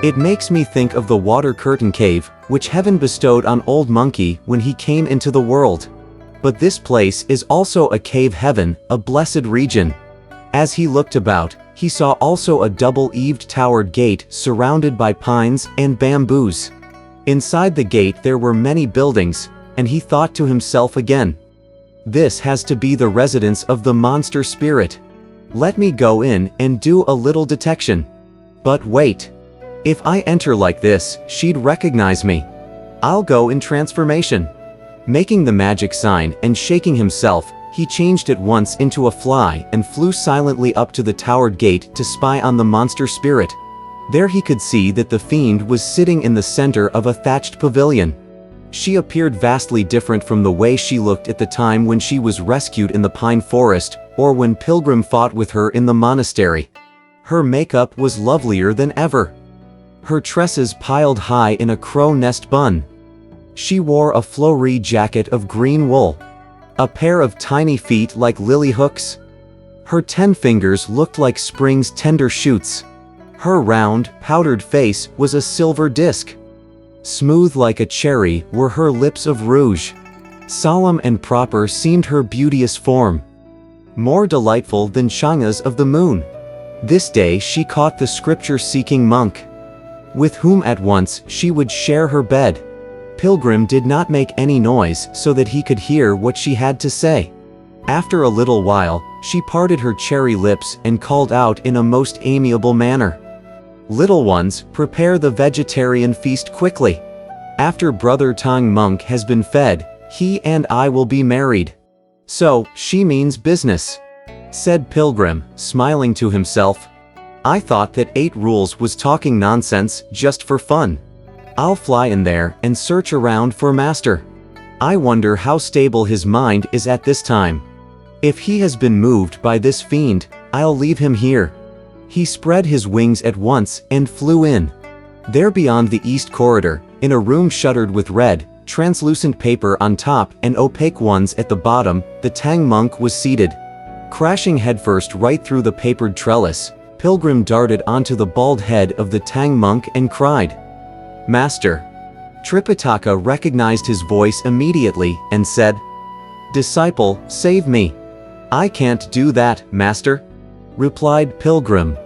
It makes me think of the water curtain cave, which heaven bestowed on Old Monkey when he came into the world. But this place is also a cave heaven, a blessed region. As he looked about, he saw also a double-eaved towered gate surrounded by pines and bamboos. Inside the gate there were many buildings, and he thought to himself again, "This has to be the residence of the monster spirit. Let me go in and do a little detection. But wait. If I enter like this, she'd recognize me. I'll go in transformation." Making the magic sign and shaking himself, he changed at once into a fly and flew silently up to the towered gate to spy on the monster spirit. There he could see that the fiend was sitting in the center of a thatched pavilion. She appeared vastly different from the way she looked at the time when she was rescued in the pine forest, or when Pilgrim fought with her in the monastery. Her makeup was lovelier than ever. Her tresses piled high in a crow nest bun. She wore a flowery jacket of green wool. A pair of tiny feet like lily hooks. Her 10 fingers looked like spring's tender shoots. Her round, powdered face was a silver disc. Smooth like a cherry were her lips of rouge. Solemn and proper seemed her beauteous form. More delightful than Changas of the moon. This day she caught the scripture-seeking monk, with whom at once she would share her bed. Pilgrim did not make any noise so that he could hear what she had to say. After a little while, she parted her cherry lips and called out in a most amiable manner, "Little ones, prepare the vegetarian feast quickly. After Brother Tang Monk has been fed, he and I will be married." "So, she means business," said Pilgrim, smiling to himself. "I thought that 8 Rules was talking nonsense just for fun. I'll fly in there and search around for Master. I wonder how stable his mind is at this time. If he has been moved by this fiend, I'll leave him here." He spread his wings at once and flew in. There beyond the east corridor, in a room shuttered with red, translucent paper on top and opaque ones at the bottom, the Tang monk was seated. Crashing headfirst right through the papered trellis, Pilgrim darted onto the bald head of the Tang monk and cried, "Master." Tripitaka recognized his voice immediately and said, "Disciple, save me." "I can't do that, Master," replied Pilgrim.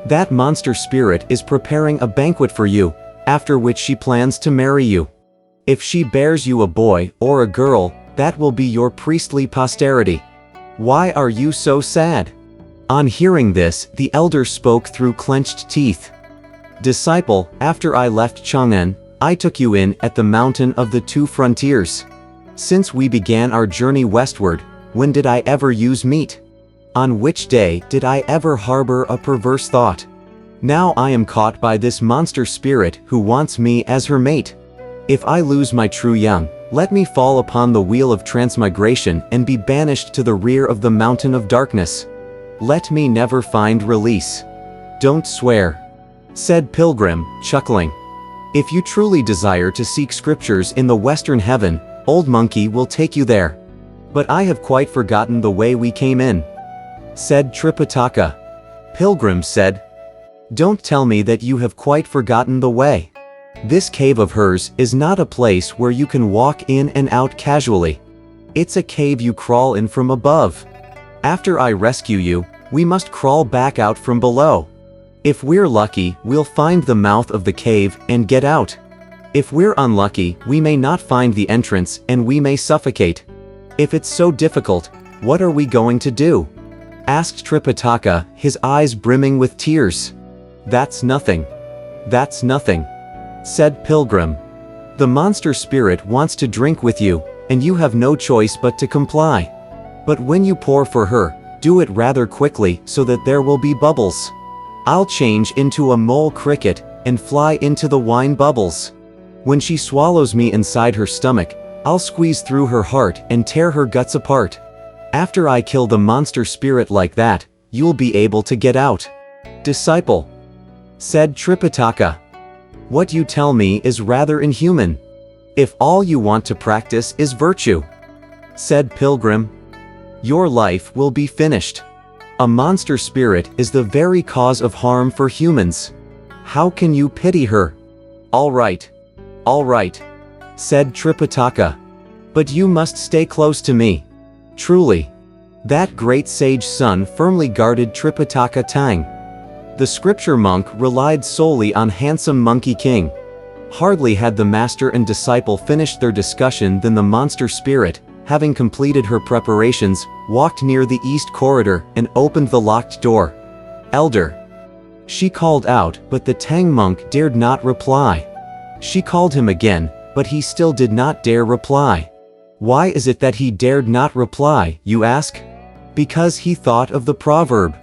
"That monster spirit is preparing a banquet for you, after which she plans to marry you. If she bears you a boy or a girl, that will be your priestly posterity. Why are you so sad?" On hearing this, the elder spoke through clenched teeth. "Disciple, after I left Chang'an, I took you in at the mountain of the 2 frontiers. Since we began our journey westward, when did I ever use meat? On which day did I ever harbor a perverse thought? Now I am caught by this monster spirit who wants me as her mate. If I lose my true young, let me fall upon the wheel of transmigration and be banished to the rear of the mountain of darkness. Let me never find release." "Don't swear," said Pilgrim, chuckling. "If you truly desire to seek scriptures in the western heaven, Old Monkey will take you there. But I have quite forgotten the way we came in," said Tripitaka. Pilgrim said, "Don't tell me that you have quite forgotten the way. This cave of hers is not a place where you can walk in and out casually. It's a cave you crawl in from above. After I rescue you, we must crawl back out from below. If we're lucky, we'll find the mouth of the cave and get out. If we're unlucky, we may not find the entrance and we may suffocate. If it's so difficult, what are we going to do?" asked Tripitaka, his eyes brimming with tears. "That's nothing. That's nothing," said Pilgrim. "The monster spirit wants to drink with you, and you have no choice but to comply. But when you pour for her, do it rather quickly so that there will be bubbles. I'll change into a mole cricket and fly into the wine bubbles. When she swallows me inside her stomach, I'll squeeze through her heart and tear her guts apart. After I kill the monster spirit like that, you'll be able to get out." "Disciple," said Tripitaka, "what you tell me is rather inhuman. If all you want to practice is virtue," said Pilgrim, "your life will be finished. A monster spirit is the very cause of harm for humans. How can you pity her? All right, said Tripitaka. But you must stay close to me. Truly. That great sage son firmly guarded Tripitaka Tang. The scripture monk relied solely on handsome Monkey King. Hardly had the master and disciple finished their discussion than the monster spirit, having completed her preparations, walked near the east corridor and opened the locked door. Elder. She called out, but the Tang monk dared not reply. She called him again, but he still did not dare reply. Why is it that he dared not reply, you ask? Because he thought of the proverb.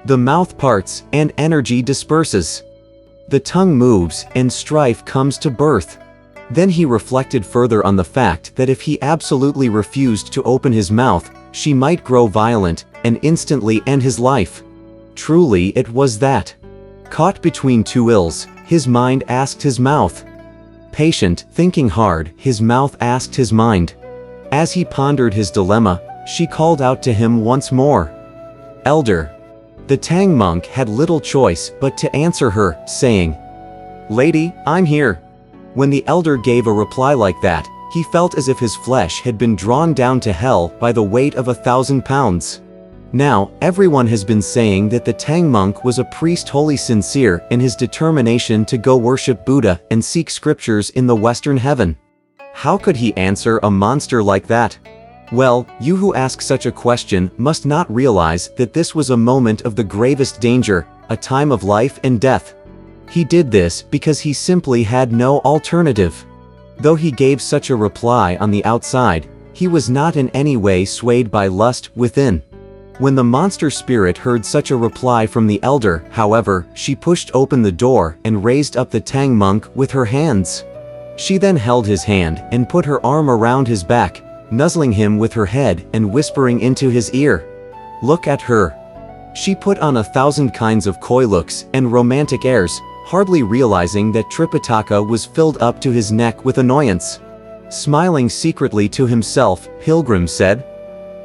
The mouth parts, and energy disperses. The tongue moves, and strife comes to birth. Then he reflected further on the fact that if he absolutely refused to open his mouth, she might grow violent, and instantly end his life. Truly it was that. Caught between two ills, his mind asked his mouth. Patient, thinking hard, his mouth asked his mind. As he pondered his dilemma, she called out to him once more. Elder. The Tang monk had little choice but to answer her, saying, Lady, I'm here. When the elder gave a reply like that, he felt as if his flesh had been drawn down to hell by the weight of 1,000 pounds. Now, everyone has been saying that the Tang monk was a priest wholly sincere in his determination to go worship Buddha and seek scriptures in the Western heaven. How could he answer a monster like that? Well, you who ask such a question must not realize that this was a moment of the gravest danger, a time of life and death. He did this because he simply had no alternative. Though he gave such a reply on the outside, he was not in any way swayed by lust within. When the monster spirit heard such a reply from the elder, however, she pushed open the door and raised up the Tang monk with her hands. She then held his hand and put her arm around his back, nuzzling him with her head and whispering into his ear. Look at her. She put on 1,000 kinds of coy looks and romantic airs, hardly realizing that Tripitaka was filled up to his neck with annoyance. Smiling secretly to himself, Pilgrim said,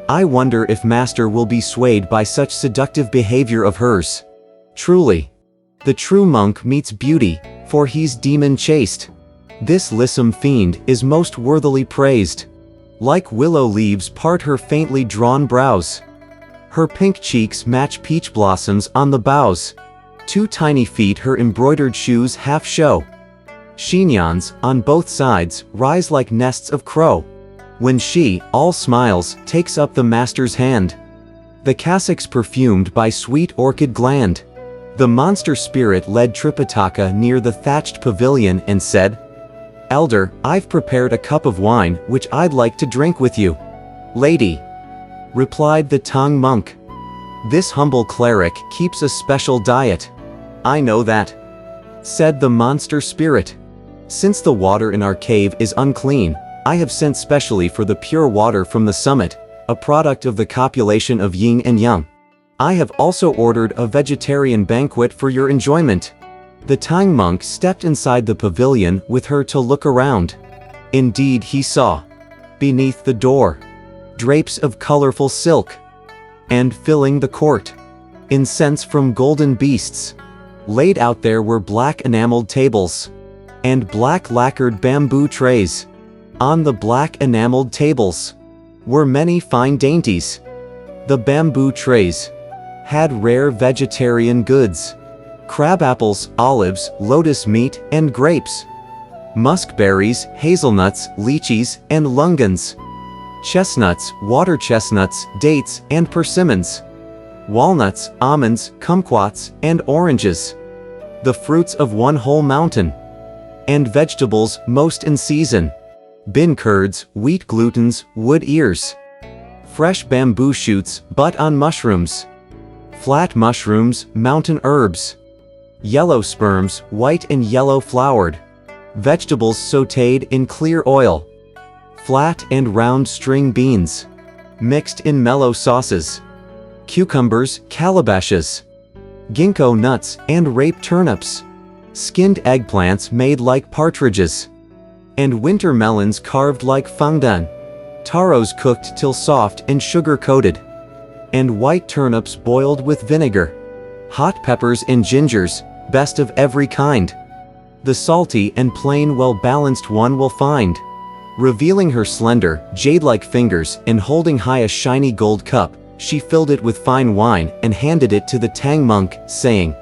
I wonder if Master will be swayed by such seductive behavior of hers. Truly. The true monk meets beauty, for he's demon chaste. This lissom fiend is most worthily praised. Like willow leaves part her faintly drawn brows. Her pink cheeks match peach blossoms on the boughs. 2 tiny feet her embroidered shoes half show. Chignons, on both sides, rise like nests of crow. When she, all smiles, takes up the master's hand. The cassocks perfumed by sweet orchid gland. The monster spirit led Tripitaka near the thatched pavilion and said, Elder, I've prepared a cup of wine which I'd like to drink with you. Lady, replied the Tang monk. This humble cleric keeps a special diet. I know that, said the monster spirit. Since the water in our cave is unclean, I have sent specially for the pure water from the summit, a product of the copulation of yin and yang. I have also ordered a vegetarian banquet for your enjoyment. The Tang monk stepped inside the pavilion with her to look around. Indeed he saw, beneath the door, drapes of colorful silk, and filling the court, incense from golden beasts. Laid out there were black enameled tables, and black lacquered bamboo trays. On the black enameled tables were many fine dainties. The bamboo trays had rare vegetarian goods. Crab apples, olives, lotus meat, and grapes. Musk berries, hazelnuts, lychees, and lungans. Chestnuts, water chestnuts, dates, and persimmons. Walnuts, almonds, kumquats, and oranges. The fruits of one whole mountain. And vegetables most in season. Bin curds, wheat glutens, wood ears. Fresh bamboo shoots, but on mushrooms. Flat mushrooms, mountain herbs. Yellow sperms, white and yellow flowered. Vegetables sautéed in clear oil. Flat and round string beans, mixed in mellow sauces. Cucumbers, calabashes. Ginkgo nuts, and rape turnips. Skinned eggplants made like partridges. And winter melons carved like fondant. Taros cooked till soft and sugar-coated. And white turnips boiled with vinegar. Hot peppers and gingers, best of every kind. The salty and plain well-balanced one will find. Revealing her slender, jade-like fingers and holding high a shiny gold cup, she filled it with fine wine and handed it to the Tang monk, saying,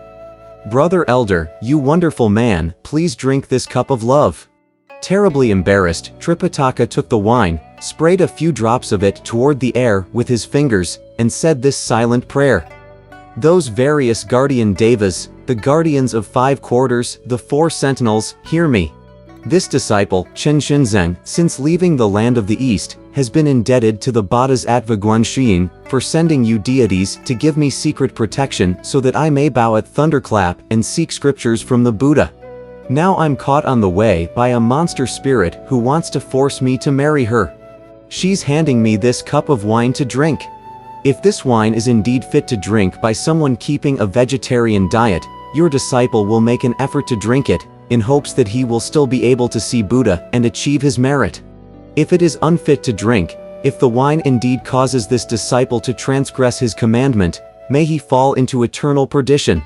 "Brother elder, you wonderful man, please drink this cup of love." Terribly embarrassed, Tripitaka took the wine, sprayed a few drops of it toward the air with his fingers, and said this silent prayer. "Those various guardian devas, the guardians of 5 quarters, the 4 sentinels, hear me. This disciple, Chen Shenzeng, since leaving the land of the East, has been indebted to the Bhadas at Vaguanshin for sending you deities to give me secret protection so that I may bow at thunderclap and seek scriptures from the Buddha. Now I'm caught on the way by a monster spirit who wants to force me to marry her. She's handing me this cup of wine to drink. If this wine is indeed fit to drink by someone keeping a vegetarian diet, your disciple will make an effort to drink it, in hopes that he will still be able to see Buddha and achieve his merit. If it is unfit to drink, if the wine indeed causes this disciple to transgress his commandment, may he fall into eternal perdition."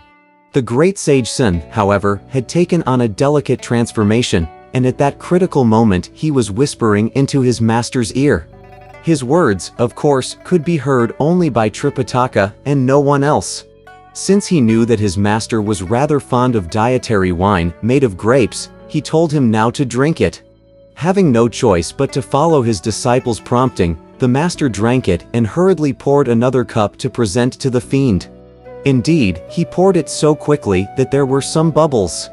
The great sage Sun, however, had taken on a delicate transformation, and at that critical moment he was whispering into his master's ear. His words, of course, could be heard only by Tripitaka and no one else. Since he knew that his master was rather fond of dietary wine made of grapes, he told him now to drink it. Having no choice but to follow his disciple's prompting, the master drank it and hurriedly poured another cup to present to the fiend. Indeed, he poured it so quickly that there were some bubbles.